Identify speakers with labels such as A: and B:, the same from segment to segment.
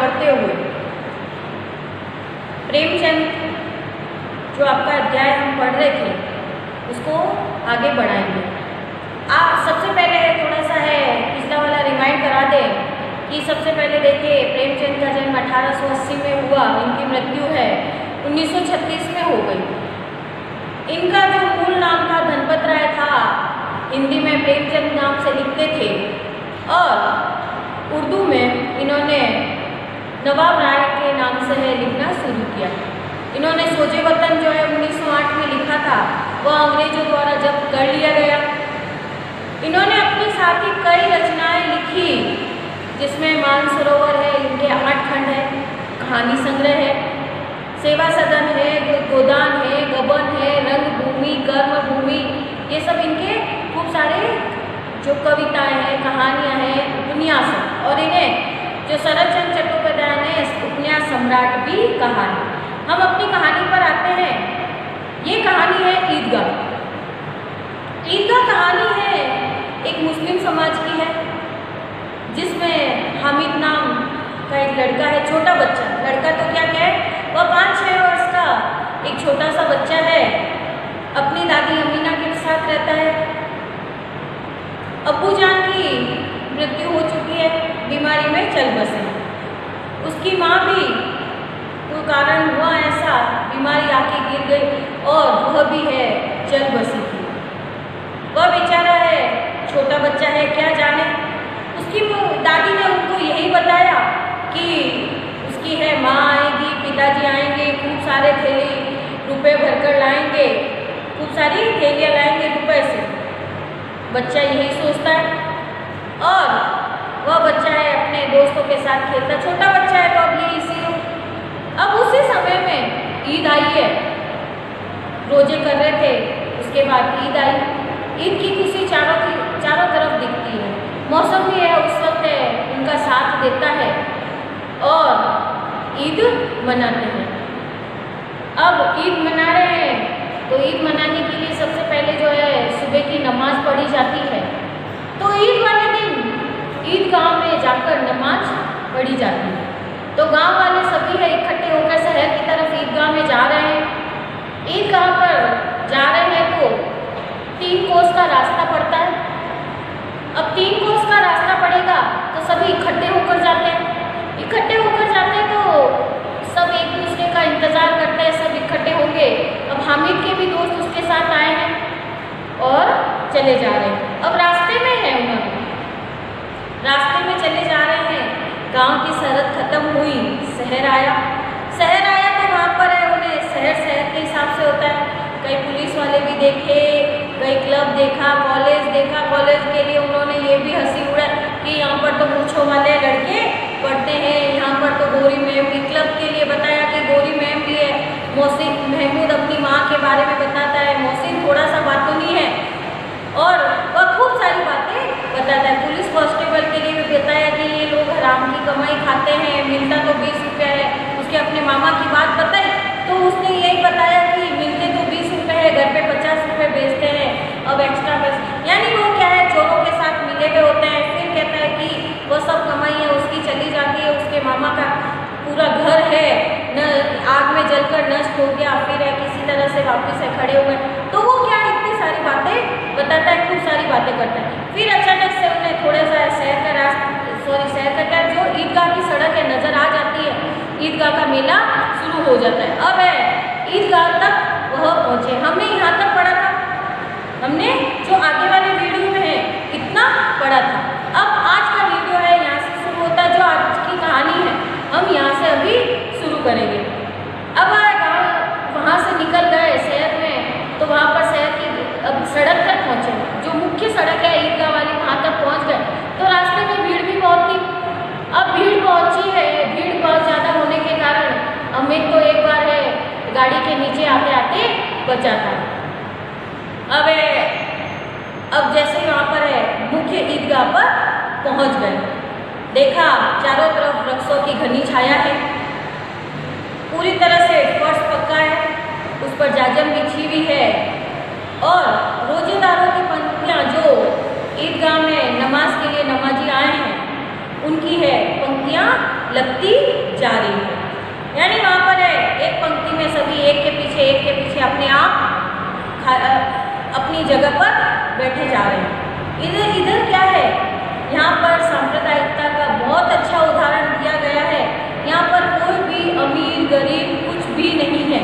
A: बढ़ते हुए प्रेमचंद जो आपका अध्याय हम पढ़ रहे थे उसको आगे बढ़ाएंगे। सबसे पहले थोड़ा सा है पिछला वाला रिमाइंड करा दें कि सबसे पहले देखिए प्रेमचंद का जन्म 1880 में हुआ, इनकी मृत्यु है 1936 में हो गई। इनका जो मूल नाम था धनपत राय था, हिंदी में प्रेमचंद नाम से लिखते थे और उर्दू में इन्होंने नवाब राय के नाम से है लिखना शुरू किया। इन्होंने सोजे वतन जो है 1908 में लिखा था, वह अंग्रेजों द्वारा जब्त कर लिया गया। इन्होंने अपने साथ ही कई रचनाएं लिखी जिसमें मानसरोवर है, इनके 8 खंड है, कहानी संग्रह है, सेवा सदन है, गोदान है, गबन है, रंगभूमि, कर्मभूमि, ये सब इनके खूब सारे जो कविताएं हैं, कहानियां हैं, उपन्यास है। और इन्हें जो शरद चंद्र चट्टोपाध्याय ने उपन्यास सम्राट भी कहा है। हम अपनी कहानी पर आते हैं। ये कहानी है ईदगाह। ईदगाह कहानी है एक मुस्लिम समाज की है जिसमें हामिद नाम का एक लड़का है, छोटा बच्चा, लड़का तो क्या कहे, वह 5-6 वर्ष का एक छोटा सा बच्चा है, अपनी दादी अमीना के साथ रहता है। अब्बू जान की मृत्यु हो चुकी है, बीमारी में चल बसे। उसकी माँ भी कोई कारण हुआ ऐसा बीमारी आके गिर गई और वह भी है चल बसी थी। वह बेचारा है, छोटा बच्चा है, क्या जाने। उसकी दादी ने उनको यही बताया कि उसकी है माँ आएगी, पिताजी आएंगे, खूब सारे थैली रुपए भरकर लाएंगे, खूब सारी थैलियाँ लाएंगे रुपए से। बच्चा यही सोचता है और वह बच्चा है अपने दोस्तों के साथ खेलता, छोटा बच्चा है तो अब ये इसी। अब उसी समय में ईद आई है, रोजे कर रहे थे, उसके बाद ईद आई। ईद की खुशी चारों तरफ दिखती है, मौसम भी है उस वक्त है उनका साथ देता है और ईद मनाते हैं। अब ईद मना रहे हैं तो ईद मनाने के लिए सबसे पहले जो है सुबह की नमाज पढ़ी जाती है। तो ईद वाले दिन ईदगाह में जाकर नमाज पढ़ी जाती है। तो गांव वाले सभी है इकट्ठे होकर शहर की तरफ ईदगाह में जा रहे हैं। ईदगाह पर जा रहे हैं तो 3 कोस का रास्ता पड़ता है। अब 3 कोस का रास्ता पड़ेगा तो सभी इकट्ठे होकर जाते हैं। इकट्ठे होकर जाते हैं तो सब एक दूसरे का इंतजार करते हैं, सब इकट्ठे होंगे। अब हामिद के भी दोस्त उसके साथ आए हैं और चले जा रहे हैं। अब रास्ते में है, उन्होंने रास्ते में चले जा रहे हैं। गांव की सरहद खत्म हुई, शहर आया। शहर आया तो वहाँ पर है उन्हें शहर के हिसाब से होता है। कई पुलिस वाले भी देखे, कई क्लब देखा, कॉलेज देखा। कॉलेज के लिए उन्होंने ये भी हंसी उड़ा कि यहाँ पर तो मूंछों वाले लड़के पढ़ते हैं, यहाँ पर तो गोरी मैम भी। क्लब के लिए बताया कि गोरी मैम भी है। मोहसिन महमूद अपनी माँ के बारे में बताता है, मोहसिन थोड़ा सा बातूनी है और वह खूब सारी बातें बताता है। पुलिस कांस्टेबल के लिए भी बताया कि ये लोग हराम की कमाई खाते हैं, मिलता तो 20 रुपये है। उसके अपने मामा की बात बताई तो उसने यही बताया कि मिलते तो 20 रुपये है, घर पे 50 रुपये बेचते हैं, अब एक्स्ट्रा पैसा। यानी वो क्या है, चोरों के साथ मिले हुए होते हैं। फिर कहता है कि वो सब कमाई है उसकी चली जाती है, उसके मामा का पूरा घर है न आग में जलकर नष्ट हो गया, फिर है किसी तरह से वापस है खड़े हुए। तो वो क्या इतनी सारी बातें बताता है, खूब सारी बातें करता है। फिर अचानक से उन्हें थोड़ा सा शहर का क्या जो ईदगाह की सड़क है नजर आ जाती है। ईदगाह का मेला शुरू हो जाता है। अब है ईदगाह तक वह पहुँचे। हमने यहाँ तक पढ़ा था, हमने जो आगे वाले वीडियो में है इतना पढ़ा था। अब आज का वीडियो है यहाँ से शुरू होता है, जो आज की कहानी है हम यहाँ से अभी शुरू करेंगे। अब गाँव वहाँ से निकल गए शहर में, तो वहाँ पर शहर की अब सड़क तक पहुँचे, जो मुख्य सड़क है ईदगाह वाली, वहाँ तक पहुँच गए। तो रास्ते में भीड़ भी बहुत थी। अब भीड़ पहुँची है, भीड़ बहुत ज़्यादा होने के कारण अमित तो एक बार है गाड़ी के नीचे आते आते बचा था। अब जैसे ही वहाँ पर है मुख्य ईदगाह पर पहुँच गए, देखा चारों तरफ वृक्षों की घनी छाया है, पूरी तरह से फर्श पक्का है, उस पर जाजम बिछी हुई है और रोजेदारों की पंक्तियाँ जो ईदगाह में नमाज के लिए नमाजी आए हैं उनकी है पंक्तियाँ लगती जा रही है। यानी वहाँ पर है एक पंक्ति में सभी एक के पीछे अपने आप अपनी जगह पर बैठे जा रहे हैं। इधर क्या है, यहाँ पर सांप्रदायिकता का बहुत अच्छा उदाहरण दिया गया है। यहाँ पर कोई भी अमीर गरीब कुछ भी नहीं है,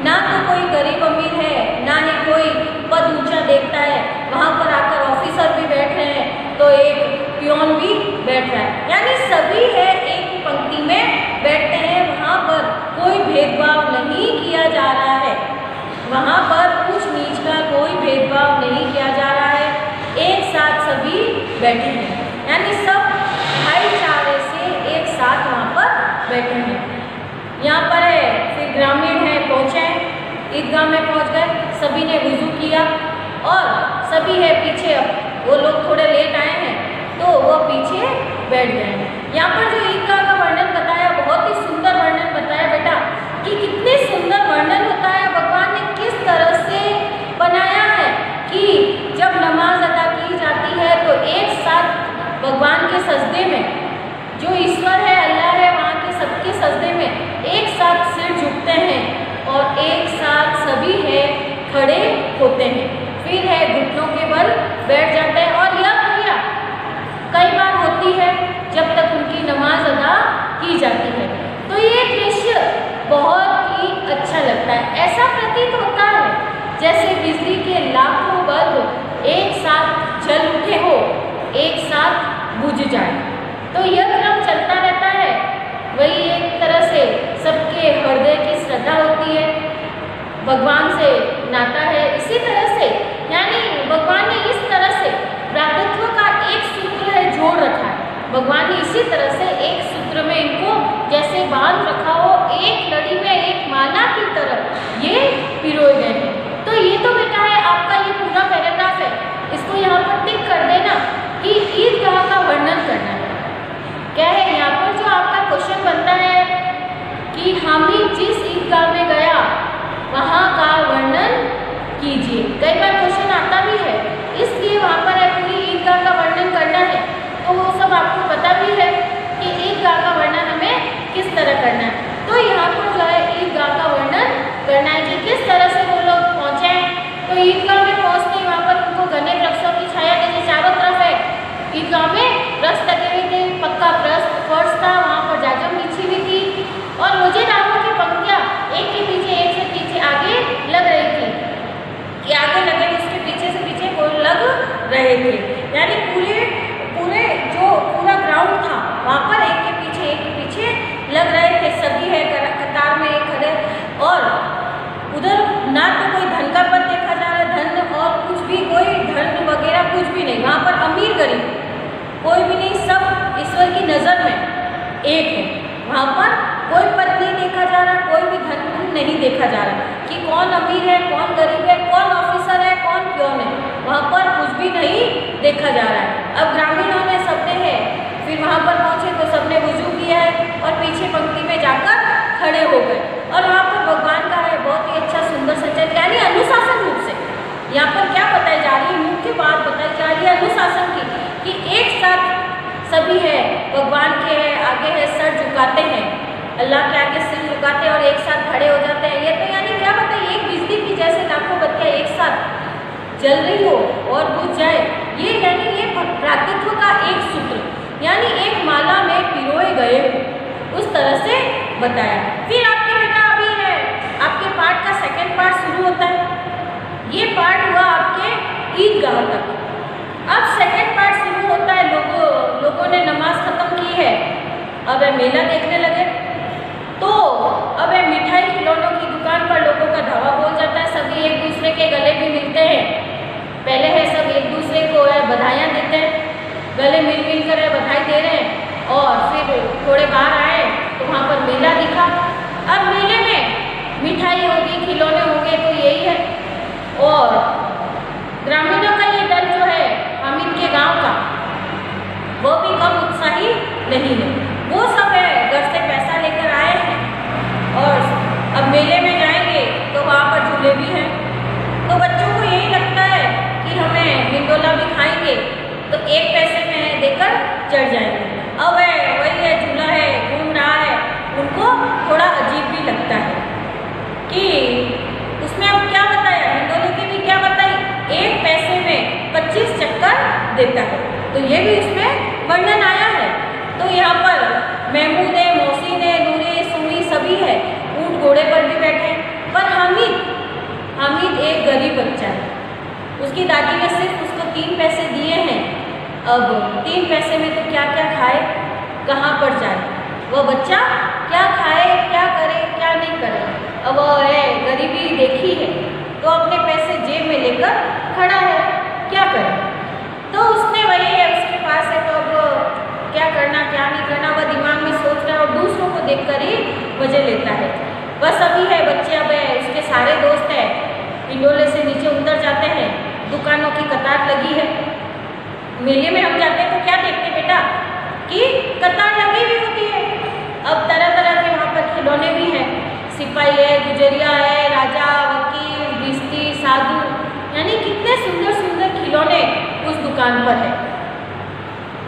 A: ना तो कोई गरीब अमीर है, ना ही कोई पद ऊंचा देखता है। वहाँ पर आकर ऑफिसर भी बैठ रहे हैं तो एक पियोन भी बैठ रहा है, यानी सभी है एक ही पंक्ति में बैठते हैं। वहाँ पर कोई भेदभाव नहीं किया जा रहा है, वहाँ पर ऊंच नीच का कोई भेदभाव नहीं किया जा रहा है, एक साथ सभी बैठे हैं, यानी सब भाईचारे से एक साथ वहाँ पर बैठे हैं। यहाँ पर है फिर ग्रामीण है पहुँचे, ईदगाह में पहुँच गए, सभी ने वुज़ू किया और सभी है पीछे, वो लोग थोड़े लेट आए हैं तो वो पीछे बैठ गए हैं। यहाँ पर जो ईदगाह का वर्णन बताया, बहुत ही सुंदर वर्णन बताया बेटा, कि कितने सुंदर वर्णन होता है, भगवान ने किस तरह से बनाया है कि जब नमाज अदा की जाती है तो एक साथ भगवान के सजदे में, जो ईश्वर है अल्लाह है, वहाँ के सबके सजदे में एक साथ सिर झुकते हैं और एक साथ सभी है खड़े होते हैं, फिर है घुटनों के बल बैठ जाते हैं। और यह क्रिया कई बार होती है जब तक उनकी नमाज अदा की जाती है। तो ये दृश्य बहुत ही अच्छा लगता है, ऐसा प्रतीत होता है जैसे बिजली के लाखों बल्ब एक साथ जल उठे हो, एक साथ बुझ जाए। तो यह क्रम चलता रहता है, वही एक तरह से सबके हृदय की श्रद्धा होती है, भगवान से नाता है। इसी तरह से यानी भगवान ने इस तरह से भ्रातृत्व का एक सूत्र है जोड़ रखा है, भगवान ने इसी तरह से एक सूत्र में इनको जैसे बांध रखा हो, एक लड़ी में एक माला की तरह ये पिरोए गए हैं। तो ये तो बेटा है आपका ये पूरा पैराग्राफ है, इसको यहाँ पर टिक कर देना कि ईदगाह का वर्णन करना है। क्या है यहाँ पर जो आपका क्वेश्चन बनता है कि हामिद जिस ईदगाह में गया वहाँ का वर्णन कीजिए। कई बार क्वेश्चन आता भी है, इसलिए वहाँ पर है पूरी ईदगाह का वर्णन करना है। तो वो सब आपको पता भी है कि ईदगाह का वर्णन हमें किस तरह करना है। तो यहाँ पर जो है ईदगाह का वर्णन करना है कि किस तरह से वो लोग पहुँचे। तो ईदगाह में पहुँचते ही वहाँ पर उनको घने वृक्षों की छाया जैसे चारों तरफ है, ईदगाह में रस लगे हुए थे, पक्का फर्श था, वहाँ पर जाजम बिछी हुई थी और रोजेदारों की पंक्तियाँ एक के पीछे आगे लग रही थी, कि आगे लगे उसके पीछे से पीछे वो लग रहे थे। यानी पूरे जो पूरा ग्राउंड था वहाँ पर एक के पीछे लग रहे थे, सभी है कतार में एक खड़े। और उधर ना तो कोई धन का पद देखा जा रहा है, धन और कुछ भी कोई धन वगैरह कुछ भी नहीं, वहाँ पर अमीर गरीब कोई भी नहीं, सब ईश्वर की नज़र में एक है। वहाँ पर कोई पद नहीं देखा जा रहा, कोई भी धन नहीं देखा जा रहा कि कौन अमीर है कौन गरीब है, कौन ऑफिसर है कौन पियोन है, वहाँ पर कुछ भी नहीं देखा जा रहा है। अब ग्रामीणों ने सबने है फिर वहाँ पर पहुँचे तो सबने वुज़ू किया है और पीछे पंक्ति में जाकर खड़े हो गए और वहाँ पर भगवान का है बहुत ही अच्छा सुंदर सच्चाई, यानी अनुशासन रूप से यहाँ पर क्या बताई जा रही है, मुख्य बात बताई जा रही है अनुशासन की, कि एक साथ सभी है भगवान के है आगे है सर झुकाते हैं, अल्लाह के आगे सिर झुकाते हैं और एक साथ खड़े हो जाते हैं। ये तो यानी क्या बताइए, एक बिजली की जैसे लाखों बत्तियाँ एक साथ जल रही हो और बुझ जाए, ये यानी ये भ्रातृत्व का एक सूत्र, यानी एक माला में पिरोए गए उस तरह से बताया। फिर आपके बेटा अभी है आपके पाठ का सेकंड पार्ट शुरू होता है, ये पार्ट हुआ आपके ईदगाह तक। अब सेकंड पार्ट शुरू होता है, लोगों ने नमाज खत्म की है, अब मेला देखने लगे। तो अब मिठाई खिलौनों की दुकान पर लोगों का धावा बोल जाता है, सभी एक दूसरे के गले भी मिलते हैं। पहले है सब एक दूसरे को है बधाइयाँ देते हैं, गले मिल कर बधाई दे रहे हैं। और फिर थोड़े बाहर आए तो वहाँ पर मेला दिखा। अब मेले में मिठाई होगी खिलौने होंगे तो यही है। और ग्रामीणों का ये दल जो है हामिद के गांव का, वो भी कम उत्साही नहीं है, वो सब है घर से पैसा लेकर आए हैं और अब मेले में जाएंगे तो वहाँ पर झूले भी हैं। तो बच्चों को यही लगता है कि हमें हिंडोला भी खाएंगे तो एक पैसे में देकर चढ़ जाएंगे। अब है वही है झूला है घूम रहा देता है। तो ये भी उसमें वर्णन आया है। तो यहाँ पर महमूद है, मोहसिन है, नूरे, सुमी सभी है, ऊँट घोड़े पर भी बैठे हैं। पर हामिद एक गरीब बच्चा है। उसकी दादी ने सिर्फ उसको 3 पैसे दिए हैं। अब 3 पैसे में तो क्या क्या खाए, कहाँ पर जाए, वह बच्चा क्या खाए, क्या करे, क्या नहीं करे। अब वह है गरीबी देखी है तो अपने पैसे जेब में लेकर खड़ा है, क्या करे। तो उसने वही है, उसके पास है तो अब क्या करना क्या नहीं करना वह दिमाग में सोच रहा है और दूसरों को देखकर ही वजह लेता है। बस अभी है बच्चे, अब है उसके सारे दोस्त हैं, इंडोले से नीचे उतर जाते हैं, दुकानों की कतार लगी है। मेले में हम जाते हैं तो क्या देखते हैं बेटा कि कतार लगी हुई होती है। अब तरह तरह के वहाँ पर खिलौने भी हैं, सिपाही है, गुजरिया है, राजा, वकील, भिश्ती, साधु, यानी कितने सुंदर सुंदर खिलौने उस दुकान पर है।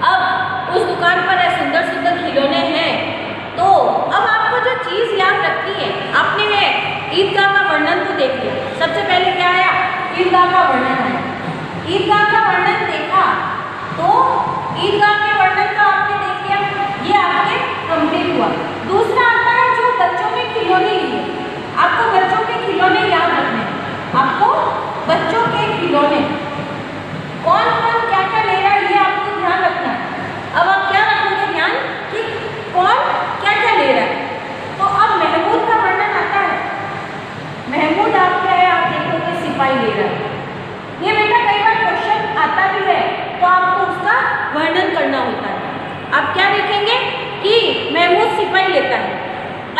A: अब उस दुकान पर है सुंदर सुंदर खिलौने हैं। तो अब आपको जो चीज़ याद रखनी है, आपने है ईदगाह का वर्णन तो देख लिया। सबसे पहले क्या आया, ईदगाह का वर्णन आया। ईदगाह का वर्णन देखा तो ईदगाह के वर्णन का आपने देख लिया, ये आपके कंप्लीट हुआ। दूसरा आता है जो बच्चों के खिलौने लिए, आपको बच्चों के खिलौने याद रखने हैं। आपको बच्चों के खिलौने कौन कौन क्या क्या ले रहा है ये आपको ध्यान रखना है। अब आप क्या रखोगे ध्यान कि कौन क्या क्या ले रहा है। तो अब महमूद का वर्णन आता है। महमूद आप क्या है, आप देखोगे सिपाही ले रहा है। ये बेटा कई बार क्वेश्चन आता भी है तो आपको उसका वर्णन करना होता है। आप क्या देखेंगे कि महमूद सिपाही लेता है।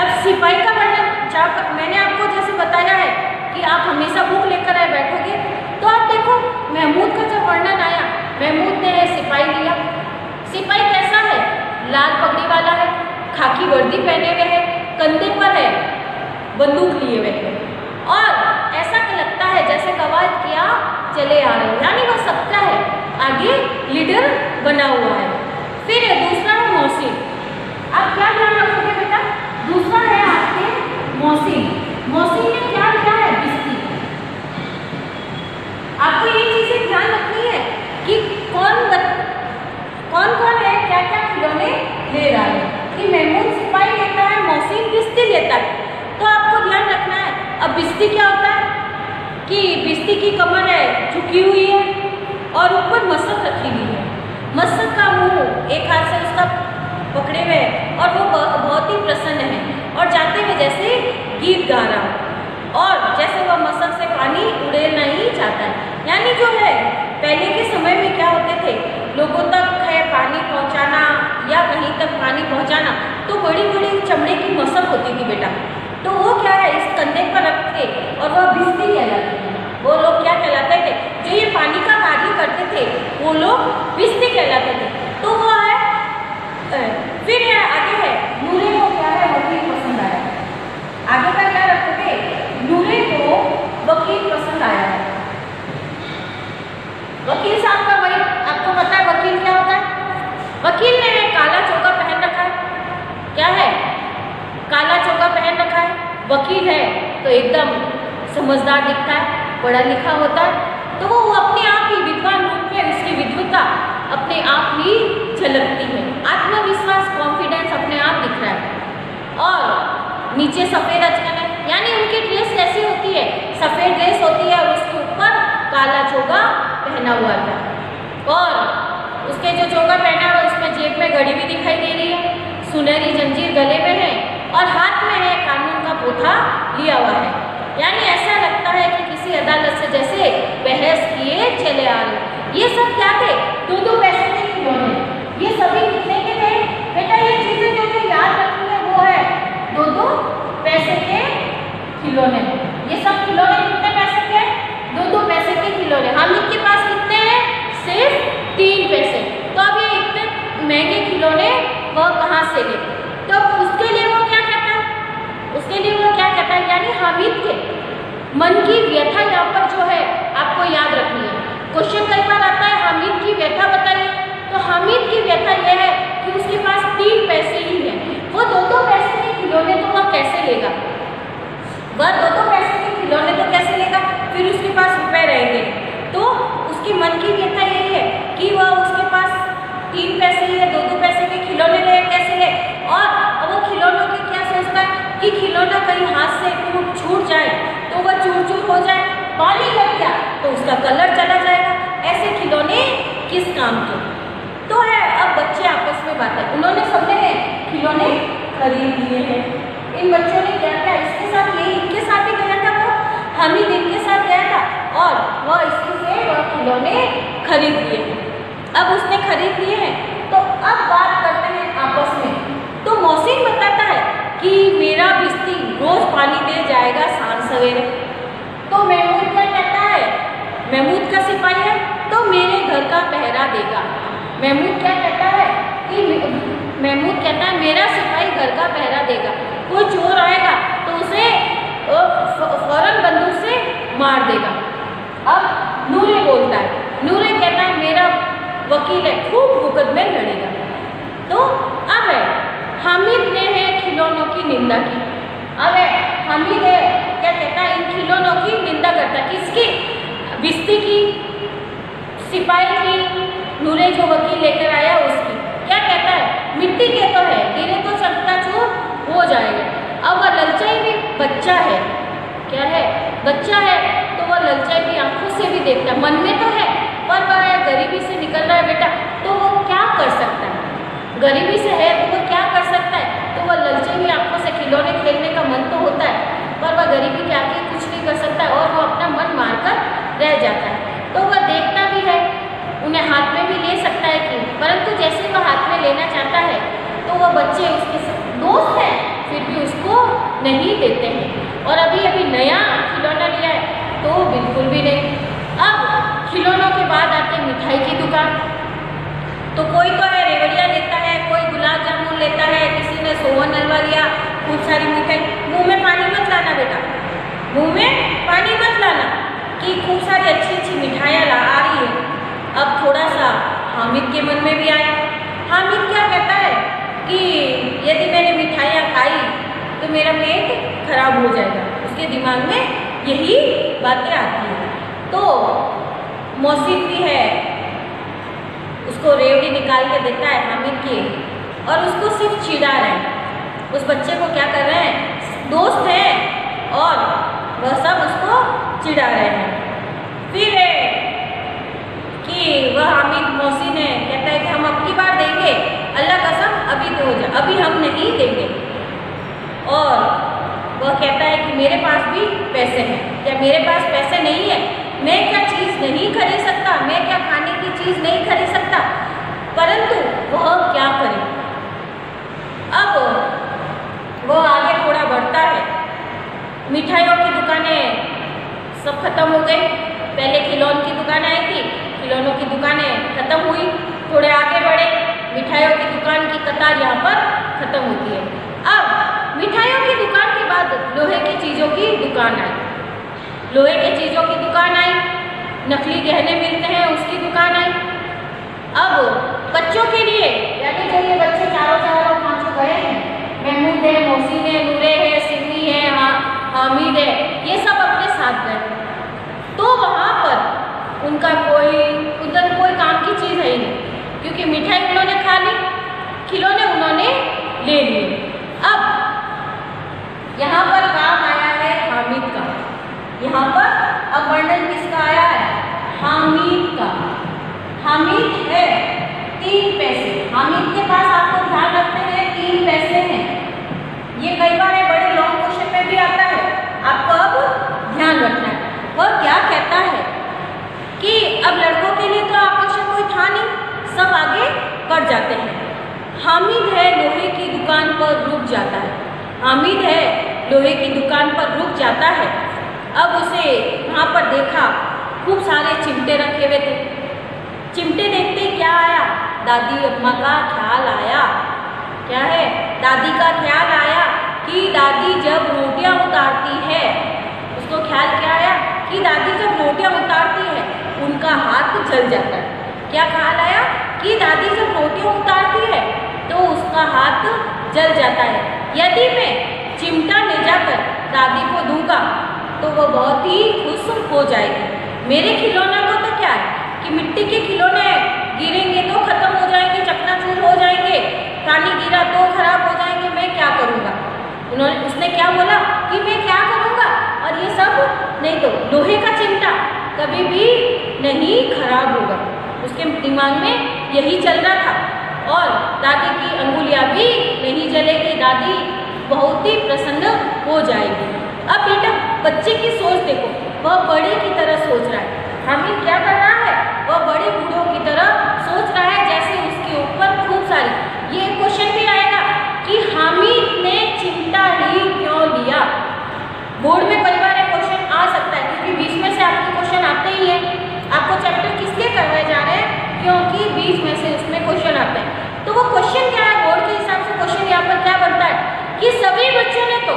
A: अब सिपाही का वर्णन मैंने आपको जैसे बताया है कि आप हमेशा बुक लेकर आए बैठोगे तो आप देखो महमूद का जब वर्णन आया, महमूद ने सिपाही लिया। सिपाही कैसा है, लाल पगड़ी वाला है, खाकी वर्दी पहने हुए है, कंधे पर है बंदूक लिए हुए है और ऐसा लगता है जैसे कवायद किया चले आ रहे हैं, यानी वह सबका है आगे लीडर बना हुआ है। फिर दूसरा है मोहसिन। आप क्या ध्यान रखोगे बेटा, दूसरा है आपके मोहसिन। मोहसिन ने क्या लिया है, भिश्ती। आपको ये चीजें ध्यान रखनी है कि कौन कौन है, क्या क्या खिलौने ले रहा है। कि महमूद सिपाही लेता है, मोहसिन भिश्ती लेता है। तो आपको ध्यान रखना है। अब भिश्ती क्या होता है कि भिश्ती की कमर है झुकी हुई है और ऊपर मस्तक रखी हुई है। मस्तक का मुंह एक हाथ से उसका पकड़े हुए है और वो बहुत ही प्रसन्न है और जाते हुए जैसे गीत गा रहा हो और जैसे वह मस्तक से पानी उड़ेलना ही चाहता है। यानी जो है पहले के समय में क्या होते थे, लोगों तक है पानी पहुंचाना या कहीं तक पानी पहुंचाना तो बड़ी बड़ी चमड़े की मस्तक होती थी बेटा। तो वो क्या है इस कंधे पर रखते और वह भिश्ती कहलाते थे। वो लोग क्या कहलाते थे, जो ये पानी का कार्य करते थे वो लोग भिश्ती कहलाते थे। तो वो है फिर है आगे है नूरे को क्या है, वकील पसंद आया। आगे का क्या रखोगे, नूरे को वकील पसंद आया है। वकील साहब का वही आपको पता है वकील क्या होता है। वकील ने काला चोगा पहन रखा है, क्या है काला चोगा पहन रखा है। वकील है तो एकदम समझदार दिखता है, पढ़ा लिखा होता है। तो वो अपने आप ही विद्वान रूप में उसकी विद्वता अपने आप ही झलकती है। आत्मविश्वास कॉन्फिडेंस अपने आप दिख रहा है। और नीचे सफ़ेद अचकन है, यानी उनकी ड्रेस कैसी होती है, सफ़ेद ड्रेस होती है और उसके ऊपर काला चोगा पहना हुआ है। और उसके जो चोगा पहना हुआ उसमें जेब में घड़ी भी दिखाई दे रही है, सुनहरी जंजीर गले में है और हाथ में है कानून का पोथा लिया हुआ है। यानी ऐसा लगता है कि किसी अदालत से जैसे बहस किए चले आ रहे। ये सब क्या थे, 2-2 पैसे के खिलौने। ये सभी कितने के थे बेटा, ये चीजें जो याद रखनी है वो है 2-2 पैसे के खिलौने। ये सब खिलौने कितने पैसे के, 2-2 पैसे के खिलौने। हामिद के पास कितने हैं, सिर्फ 3 पैसे। तो अब ये इतने महंगे खिलौने वह कहाँ से ले, तो उसके लिए वो क्या कहता है, उसके लिए वो क्या कहता है, यानी हामिद के मन की व्यथा यहाँ पर जो है आपको याद रखनी है। क्वेश्चन कई बार आता है हामिद की व्यथा बताइए, तो हामिद की व्यथा यह है कि उसके पास 3 पैसे ही हैं। वो 2-2 पैसे के खिलौने तो वह कैसे लेगा, वह 2-2 पैसे के खिलौने तो कैसे लेगा, फिर उसके पास रुपए रहेंगे। तो उसके मन की व्यथा यही है कि वह उसका कलर चला जाएगा। ऐसे खिलौने किस काम के? तो है अब बच्चे आपस में बात है, उन्होंने सबने खिलौने खरीद लिए हैं। इन बच्चों ने क्या किया, इसके साथ ये इनके साथ ही गया था, वो हामिद इनके साथ गया था और वह इसके से वह खिलौने खरीद लिए। अब उसने खरीद लिए हैं तो अब बात करते हैं आपस में। तो मोहसिन बताता है कि मेरा बिस्ती रोज पानी दे जाएगा शाम सवेरे। तो महमूद क्या कहता है, महमूद का सिपाही है तो मेरे घर का पहरा देगा। महमूद क्या कहता है कि महमूद कहता है मेरा सिपाही घर का पहरा देगा, कोई चोर आएगा तो उसे फौरन बंदूक से मार देगा। अब नूरे बोलता है, नूरे कहता है मेरा वकील है, खूब मुकदमे लड़ेगा। तो अब है हामिद ने है खिलौनों की निंदा की। अब है हामिद है क्या कहता है, इन खिलौनों की निंदा करता है, किसकी? बिस्ती की, सिपाही की, नूरे जो वकील लेकर आया उसकी। क्या कहता है, मिट्टी के तो है, गिरे तो चकनाचूर हो जाएगा। अब वह ललचाई भी बच्चा है, क्या है, बच्चा है तो वह ललचाई भी आंखों से भी देखता है, मन में तो है पर वह गरीबी से निकल रहा है बेटा, तो वो क्या कर सकता है? गरीबी से है तो वो क्या कर सकता है? तो वह ललचाई भी आंखों से खिलौने खेलने का मन तो होता है पर वह गरीबी के आगे कुछ नहीं कर सकता और वो अपना मन मारकर रह जाता है। तो वह देखता भी है, उन्हें हाथ में भी ले सकता है कि, परंतु जैसे वह हाथ में लेना चाहता है तो वह बच्चे उसके दोस्त हैं फिर भी उसको नहीं देते हैं। और अभी अभी नया खिलौना लिया है तो बिल्कुल भी नहीं। अब खिलौनों के बाद आते मिठाई की दुकान। तो कोई तो है रेवड़िया लेता है, कोई गुलाब जामुन लेता है, किसी ने सोवन हलवा लिया, खूब सारी मिठाई। मुंह में पानी मत लाना बेटा, मुंह में पानी मत लाना कि खूब सारी अच्छी अच्छी मिठाइयाँ आ रही है। अब थोड़ा सा हामिद के मन में भी आया। हामिद क्या कहता है कि यदि मैंने मिठाइयाँ खाई तो मेरा पेट खराब हो जाएगा, उसके दिमाग में यही बातें आती हैं। तो मोहसिन भी है उसको रेवड़ी निकाल के देता है हामिद की और उसको सिर्फ चिढ़ा रहे हैं। उस बच्चे को क्या कर रहे हैं, दोस्त हैं और वह सब उसको चिढ़ा रहे हैं। फिर है कि वह हामिद मोहसिन है कहता है कि हम अब की बार देंगे, अल्लाह कसम अभी तो हो जाए, अभी हम नहीं देंगे। और वह कहता है कि मेरे पास भी पैसे हैं, क्या मेरे पास पैसे नहीं है? मैं क्या चीज़ नहीं खरीद सकता, मैं क्या खाने की चीज़ नहीं खरीद सकता? परंतु वह क्या करे? अब वह आगे थोड़ा बढ़ता है, मिठाइयों की दुकानें सब खत्म हो गई। पहले खिलौनों की दुकान आई थी, खिलौनों की दुकानें खत्म हुई, थोड़े आगे बढ़े, मिठाइयों की दुकान की कतार यहाँ पर खत्म होती है। अब मिठाइयों की दुकान के बाद लोहे की चीज़ों की दुकान आई, लोहे की चीज़ों की दुकान आई, नकली गहने मिलते हैं उसकी दुकान आई। अब बच्चों के लिए यानी जो ये बच्चे चारों पांचों गए हैं, महमूद है, मोहसिन है, नूरे है, सिमी है, हामिद है, ये सब अपने साथ गए। तो वहाँ पर उनका उधर कोई काम की चीज़ है ही नहीं, क्योंकि मिठाई उन्होंने खा ली, खिलौने उन्होंने ले लिए। अब यहाँ पर काम आया है हामिद का, यहाँ पर अब वर्णन किसका आया है, हामिद का। हामिद है 3 पैसे, हामिद के पास आपको ध्यान रखते हैं 3 पैसे हैं। ये कई बार बड़े लॉन्ग क्वेश्चन में भी आता है, आपको अब ध्यान रखना है। वह क्या कहता है कि अब लड़कों के लिए तो आकर्षण कोई था नहीं, सब आगे बढ़ जाते हैं। हामिद है लोहे की दुकान पर रुक जाता है, हामिद है लोहे की दुकान पर रुक जाता है। अब उसे वहाँ पर देखा खूब सारे चिमटे रखे हुए थे, चिमटे देखते ही क्या आया, दादी अम्मा का ख्याल आया। क्या है, दादी का ख्याल आया कि दादी जब रोटियां उतारती है, उसको ख्याल क्या आया कि दादी जब रोटियां उतारती है उनका हाथ जल जाता है। क्या ख्याल आया कि दादी जब रोटियां उतारती है तो उसका हाथ जल जाता है। यदि मैं चिमटा ले जाकर दादी को दूंगा तो वो बहुत ही खुश हो जाएगी। मेरे खिलौने को तो क्या है कि मिट्टी के खिलौने गिरेंगे तो खत्म हो जाएंगे, चकनाचूर हो जाएंगे, पानी गिरा तो खराब हो जाएंगे, मैं क्या करूँगा। उसने क्या बोला कि मैं क्या करूँगा, और ये सब नहीं तो लोहे का चिमटा कभी भी नहीं खराब होगा। उसके दिमाग में यही चल रहा था। और दादी की अंगुलियां भी नहीं जलेगी, दादी बहुत ही प्रसन्न हो जाएगी। अब बेटा बच्चे की सोच देखो, वह बड़े की तरह सोच रहा है। हामिद क्या कर रहा है? वह बड़े बूढ़ों की तरह सोच रहा है, जैसे उसके ऊपर खूब सारी। ये क्वेश्चन भी आएगा कि हामिद ने चिमटा ही क्यों लिया। बोर्ड में कई बार एक क्वेश्चन आ सकता है, क्योंकि बीच में से आपके क्वेश्चन आते ही है। आपको चैप्टर किस लिए करवाए जा रहे हैं? क्योंकि बीच में से उसमें क्वेश्चन आते हैं। तो वो क्वेश्चन क्या है? बोर्ड के हिसाब से क्वेश्चन यहाँ पर क्या बनता है कि सभी बच्चों ने, तो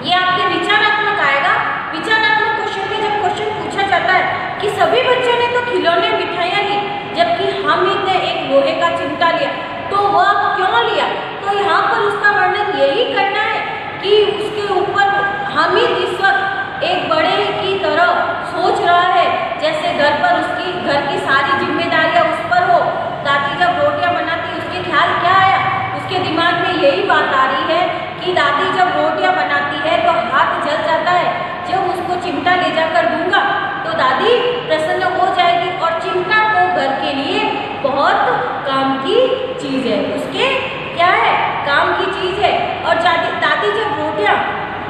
A: ये आपके विचारात्मक आएगा। विचारात्मक क्वेश्चन में जब क्वेश्चन पूछा जाता है कि सभी बच्चों ने तो खिलौने मिठाइयाँ ली, जबकि हामिद ने एक लोहे का चिमटा लिया, तो वह क्यों लिया? तो यहाँ पर उसका वर्णन यही करना है कि उसके ऊपर हामिद इस वक्त एक बड़े की तरह सोच रहा है, जैसे घर पर उसकी घर की सारी जिम्मेदारियां उस पर हो। दादी जब रोटियां बनाती उसके ख्याल क्या आया? उसके दिमाग में यही बात आ रही है कि दादी जब रोटियां बनाती है तो हाथ जल जाता है, जब उसको चिमटा ले जाकर दूंगा तो दादी प्रसन्न हो जाएगी। और चिमटा तो घर के लिए बहुत काम की चीज़ है, उसके क्या है? काम की चीज़ है। और दादी जब रोटियां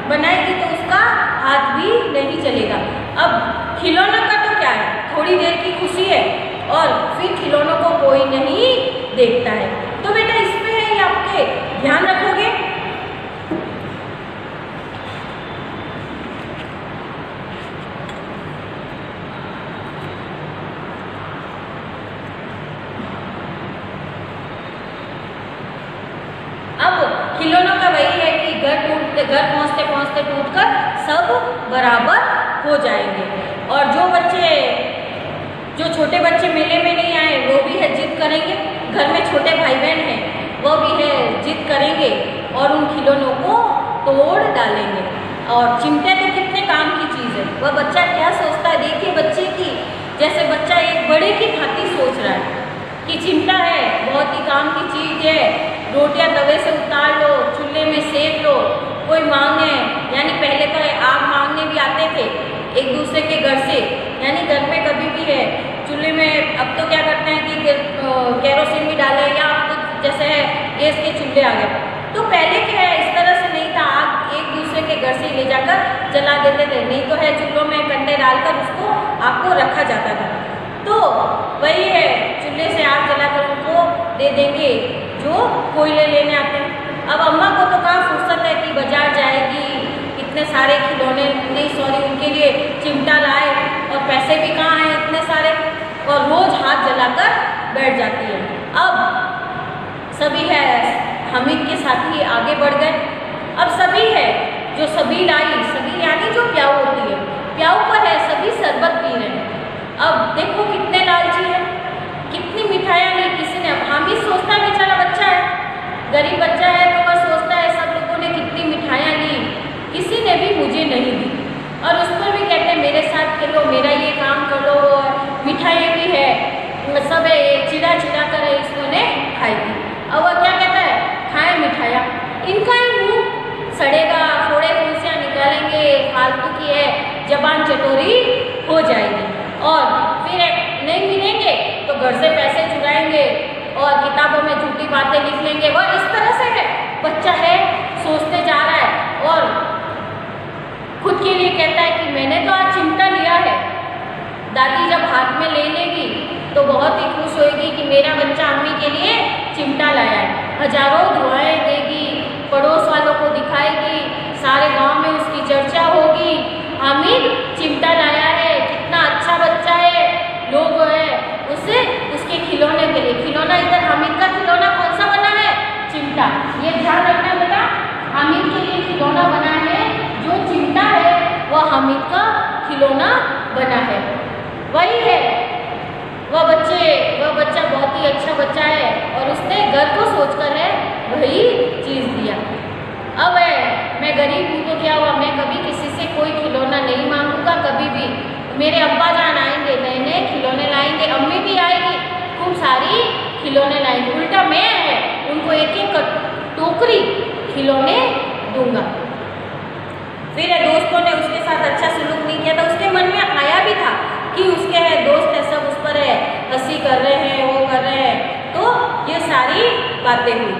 A: बनाएगी तो उसका हाथ भी नहीं चलेगा। अब खिलौना का तो क्या है, थोड़ी देर की खुशी है और फिर खिलौनों को कोई नहीं देखता है। तो बेटा इसमें है, ये आपके ध्यान रखोगे। अब खिलौनों का वही है कि घर पहुंचते पहुंचते टूटकर सब बराबर हो जाएंगे। और जो छोटे बच्चे मेले में नहीं आए वो भी है जिद करेंगे। घर में छोटे भाई बहन हैं वो भी है जिद करेंगे और उन खिलौनों को तोड़ डालेंगे। और चिमटे तो कितने काम की चीज़ है। वह बच्चा क्या सोचता है? देखिए बच्चे की, जैसे बच्चा एक बड़े की भांति सोच रहा है कि चिमटा है बहुत ही काम की चीज़ है, रोटियां तवे से उतार लो, चूल्हे में सेक लो, कोई मांगे, यानी पहले तो आग मांगने भी आते थे एक दूसरे के घर से, यानी घर में कभी भी है चूल्हे में। अब तो क्या करते हैं कि केरोसिन भी डाले, या अब तो जैसे है गैस के चूल्हे आ गए। तो पहले क्या है, इस तरह से नहीं था, आग एक दूसरे के घर से ले जाकर जला देते थे, नहीं तो है चूल्हों में कंडे डालकर उसको आग को रखा जाता था। तो वही है, चूल्हे से आग जलाकर उनको दे देंगे जो कोयले लेने आते हैं। अब अम्मा को तो कहाँ फुर्सत है कि बाजार जाएगी, इतने सारे खिलौने नहीं, सॉरी उनके लिए चिमटा लाए, और पैसे भी कहाँ हैं इतने सारे, और रोज हाथ जलाकर बैठ जाती है। अब सभी है, हामिद के साथी आगे बढ़ गए। अब सभी है, जो सभी लाई, सभी यानी जो प्याऊ होती है, प्याऊ पर है सभी शरबत पी रहे हैं। अब देखो कितने लालची है, कितनी मिठाइयाँ ली किसी ने। हामिद सोचता है बेचारा बच्चा है, गरीब बच्चा है, तो वह सोचता है सब लोगों ने कितनी मिठाइयाँ ली, किसी ने भी मुझे नहीं दी। और उस पर भी कहते हैं मेरे साथ खेलो, मेरा ये काम कर लो, मिठाइयाँ भी है, सब है, चिड़ा चिड़ा कर इसने खाई थी। अब वह क्या कहता है, खाए मिठाइयाँ, इनका ही मुँह सड़ेगा, फोड़े फुंसियाँ निकालेंगे, फालतू की है, जबान चटोरी हो जाएगी। और फिर नहीं मिलेंगे तो घर से पैसे चुराएंगे और किताबों में झूठी बातें लिख लेंगे। वह इस तरह से है, बच्चा है सोचते जा रहा है और खुद के लिए कहता है कि मैंने तो आज चिमटा लिया है। दादी जब हाथ में ले लेगी तो बहुत ही खुश होएगी कि मेरा बच्चा अम्मी के लिए चिमटा लाया है। हजारों दुआएं देगी, पड़ोस वालों को दिखाएगी, सारे गांव में उसकी चर्चा होगी, हामिद चिमटा लाया है, कितना अच्छा बच्चा है, लोग है उसे उसके खिलौने के लिए। खिलौना इधर हामिद का खिलौना कौन सा बना है? चिमटा। ये ध्यान रखना बेटा, हामिद के लिए खिलौना बना है, जो चिमटा है वह हामिद का खिलौना बना है। वही है, वह बच्चा बहुत ही अच्छा बच्चा है और उसने घर को सोचकर है वही चीज़ दिया। अब है मैं गरीब हूँ तो क्या हुआ, मैं कभी किसी से कोई खिलौना नहीं मांगूंगा कभी भी। मेरे अब्बा जान आएंगे, नए नए खिलौने लाएंगे, अम्मी भी आएगी, खूब सारी खिलौने लाएंगे, उल्टा मैं है उनको एक एक टोकरी खिलौने दूंगा। फिर दोस्तों ने उसके साथ अच्छा सलूक नहीं किया तो उसके मन में आया भी था कि उसके है दोस्त है, सब उस पर है हंसी कर रहे हैं, वो कर रहे हैं, तो ये सारी बातें हुई।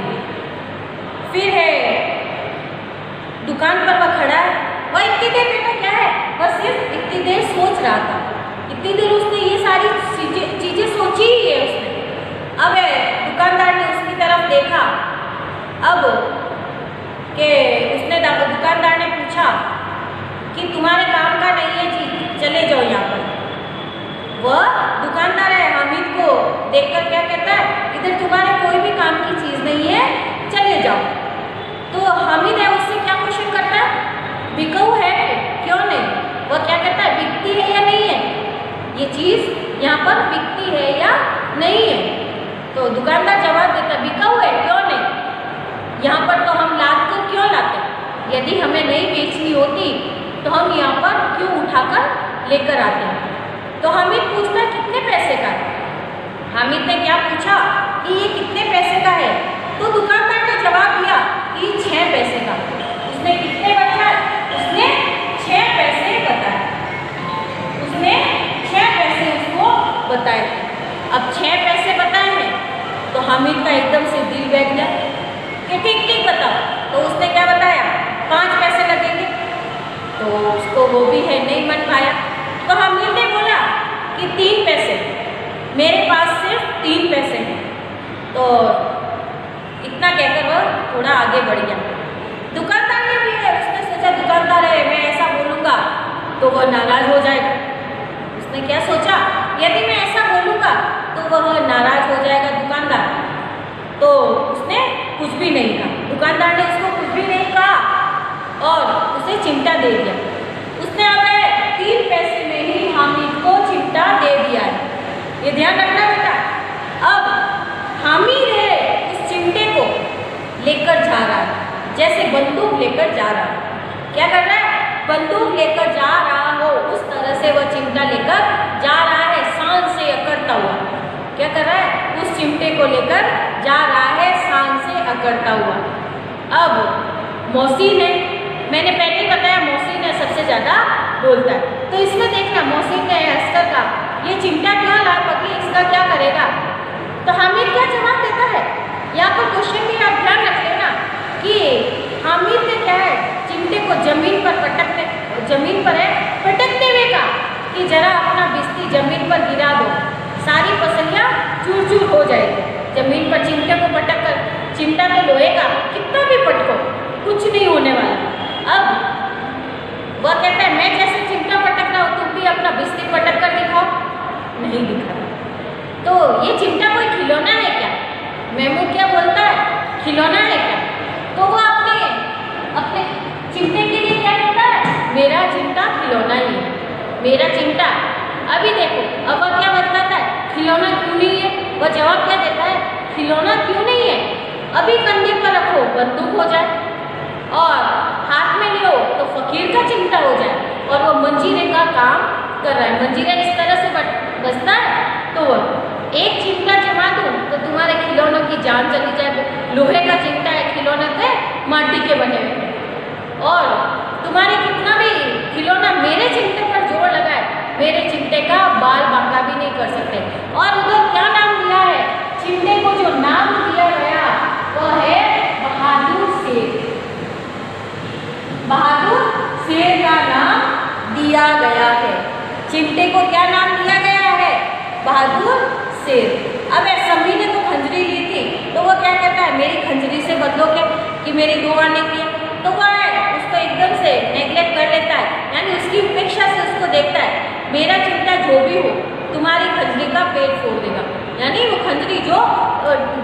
A: फिर है दुकान पर वह खड़ा है, वह इतनी देर बेटा क्या है, वह सिर्फ इतनी देर सोच रहा था, इतनी देर उसने ये सारी चीजें सोची ही है उसने। अब दुकानदार ने उसकी तरफ देखा, अब के उसने दुकानदार ने पूछा कि तुम्हारे काम का नहीं है जी, चले जाओ यहाँ पर। वह दुकानदार है हामिद को देखकर क्या कहता है, इधर तुम्हारे कोई भी काम की चीज़ नहीं है, चले जाओ। तो हामिद है उससे क्या क्वेश्चन करता है, बिकाऊ है क्यों नहीं? वह क्या कहता है, बिकती है या नहीं है, ये चीज़ यहाँ पर बिकती है या नहीं है? तो दुकानदार जवाब देता है, बिकाऊ है क्यों नहीं, यहाँ पर तो हम लाद कर क्यों लाते, यदि हमें नहीं बेचनी होती तो हम यहाँ पर क्यों उठाकर लेकर आते हैं। तो हामिद पूछता है कितने पैसे का है? हामिद ने क्या पूछा कि ये कितने पैसे का है? तो दुकानदार ने जवाब दिया कि 6 पैसे का। उसने कितने बताया? उसने 6 पैसे बताए, उसने 6 पैसे उसको बताए। अब 6 पैसे बताए हैं तो हामिद का एकदम से दिल बैठ गया कि ठीक ठीक बताओ। तो उसने क्या बताया, 5 पैसे लगेंगे। तो उसको वो भी है नहीं मन पाया, तो हामिद ने बोला कि 3 पैसे, मेरे पास सिर्फ 3 पैसे हैं। तो इतना कहकर वह थोड़ा आगे बढ़ गया। दुकानदार ने भी है, उसने सोचा दुकानदार है, मैं ऐसा बोलूँगा तो वह नाराज हो जाएगा। उसने क्या सोचा, यदि मैं ऐसा बोलूँगा तो वह नाराज हो जाएगा दुकानदार। तो उसने कुछ भी नहीं कहा, दुकानदार ने उसको कुछ भी नहीं कहा और उसे चिमटा दे दिया। उसने अब 3 पैसे में ही हामिद को चिमटा दे दिया है, ये ध्यान रखना बेटा। अब हामिद है उस चिमटे को लेकर जा रहा है, जैसे बंदूक लेकर जा रहा है। क्या कर रहा है, बंदूक लेकर जा रहा हो उस तरह से वह चिमटा लेकर जा रहा है, शान से अकड़ता हुआ। क्या कर रहा है, उस चिमटे को लेकर जा रहा है शान से अकड़ता हुआ। अब मोहसिन है, मैंने पहले ही बताया मोहसिन है सबसे ज़्यादा बोलता है, तो इसमें देखना मोहसिन ने हंसकर कहा, ये चिमटा क्यों ला पकड़ी, इसका क्या करेगा? तो हामिद क्या जवाब देता है, यहाँ पर क्वेश्चन में आप ध्यान रख लेना कि हामिद ने क्या है, चिमटे को जमीन पर पटकते हुए कहा कि जरा अपना बिस्ती जमीन पर गिरा दो, सारी पसलियाँ चूर चूर हो जाएगी। जमीन पर चिमटे को पटक कर, चिमटा तो लोहे का, कितना भी पटको कुछ नहीं होने वाला। अब वह कहता है, मैं जैसे चिमटा पटक रहा हूँ, तुम भी अपना बिस्ती पटक कर दिखाओ। नहीं दिखा। तो ये चिमटा कोई खिलौना है क्या? महमूद क्या बोलता है, खिलौना है क्या? तो वो अपने चिमटे के लिए क्या कहता है, मेरा चिमटा खिलौना ही है, मेरा चिमटा। अभी देखो, अब वह क्या बताता है, खिलौना क्यों नहीं है? वह जवाब क्या देता है, खिलौना क्यों नहीं है? अभी कंधे पर रखो बंदूक हो जाए, और हाथ में लो तो फकीर का चिमटा हो जाए, और वो मंजीरे का काम कर रहा है। मंजीरा इस तरह से बजता है, तो वह एक चिमटा जमा दूँ तो तुम्हारे खिलौनों की जान चली जाए। लोहे का चिमटा है, खिलौने थे माटी के बने हुए, और तुम्हारे कितना भी खिलौना मेरे चिमटे पर जोर लगाए, मेरे चिमटे का बाल बांका भी नहीं कर सकते। और उधर क्या नाम दिया है, चिमटे को जो नाम दिया गया वह है बहादुर शेर। बहादुर शेर का नाम दिया गया है। चिमटे को क्या नाम दिया गया है, बहादुर शेर। अब सभी ने तो खंजरी ली थी, तो वो क्या कहता है, मेरी खंजरी से बदलो क्या, कि मेरी 2 आने की है। तो वह उसको एकदम से नेग्लेक्ट कर लेता है, यानी उसकी उपेक्षा से उसको देखता है, मेरा चिमटा जो भी हो तुम्हारी खंजरी का पेट फोड़ देगा। यानी वो खंजरी जो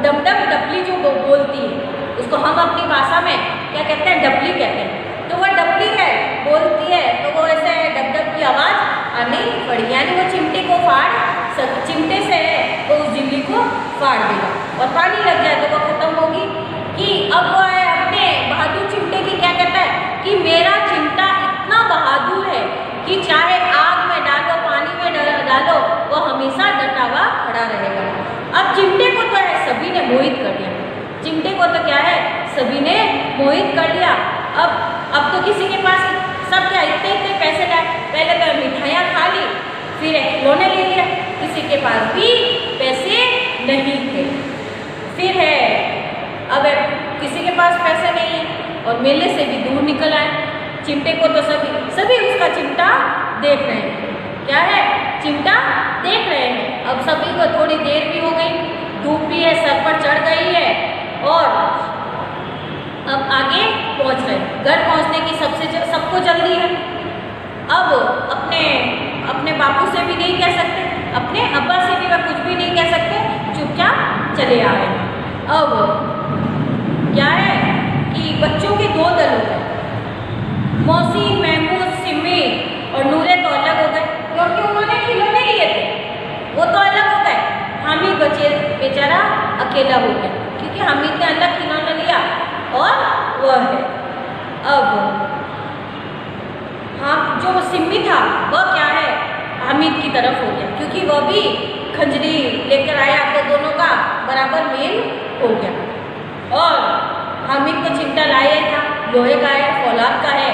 A: डमडम डपली जो बोलती है, उसको हम अपनी भाषा में क्या कहते हैं, डपली कहते हैं। तो वह डपली है, बोलती है, तो वो ऐसे डब डब की आवाज़ आनी पड़ी, यानी वो चिमटे को चिमटे से वो उस झिल्ली को फाड़ देगा, और पानी लग जाए तो वो खत्म होगी। कि अब वो है अपने बहादुर चिमटे की क्या कहता है कि मेरा चिमटा इतना बहादुर है कि चाहे आग में डालो, पानी में डालो, वो हमेशा डटा हुआ खड़ा रहेगा। अब चिमटे को तो है सभी ने मोहित कर दिया, चिमटे को तो क्या है सभी ने मोहित कर लिया। अब तो किसी के पास सब क्या इतने पैसे लाए, पहले तो मिठाइयाँ खा ली, फिर खिलौने ले लिया, किसी के पास भी पैसे नहीं थे। फिर है अब किसी के पास पैसे नहीं है और मेले से भी दूर निकल आए। चिमटे को तो सभी उसका चिमटा देख रहे हैं। क्या है? चिमटा देख रहे हैं। अब सभी को थोड़ी देर भी हो गई, धूप भी है, सर पर चढ़ गई है और अब आगे पहुंच रहे। घर पहुंचने की सबको जल्दी है। अब अपने बापू से भी नहीं कह सकते, अपने अब्बा से भी वह कुछ भी नहीं कह सकते, चुपचाप चले आ रहे। अब क्या है कि बच्चों के दो दल हो गए। मौसी, महमूद, सिमी और नूरे तो अलग हो गए क्योंकि उन्होंने खिलौने लिए थे, वो तो अलग हो गए। हामिद बेचारा अकेला हो गया क्योंकि हामिद ने अलग खिलौना लिया और वह है। अब हाँ, जो सिमी था वह क्या है, हामिद की तरफ हो गया क्योंकि वह भी खंजरी लेकर आया तो दोनों का बराबर मेल हो गया। और हामिद तो चिमटा लाया था, लोहे का है, फौलाद का है,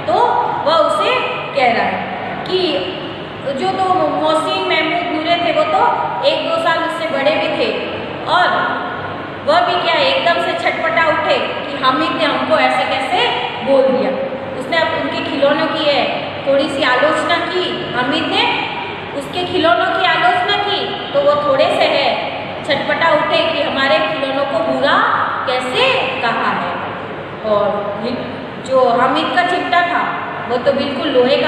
A: तो वह उसे कह रहा है कि जो तो मोहसिन, महमूद, नूरे थे वो तो 1-2 साल उससे बड़े भी थे और वह भी क्या एकदम से छटपटा उठे कि हामिद ने हमको ऐसे कैसे बोल दिया। उसने अब उनके खिलौनों की है थोड़ी सी आलोचना की, हामिद ने उसके खिलौनों की आलोचना की तो वो थोड़े से है छटपटा उठे कि हमारे खिलौनों को बुरा कैसे कहा है। और जो हामिद का चिमटा था वो तो बिल्कुल लोहे का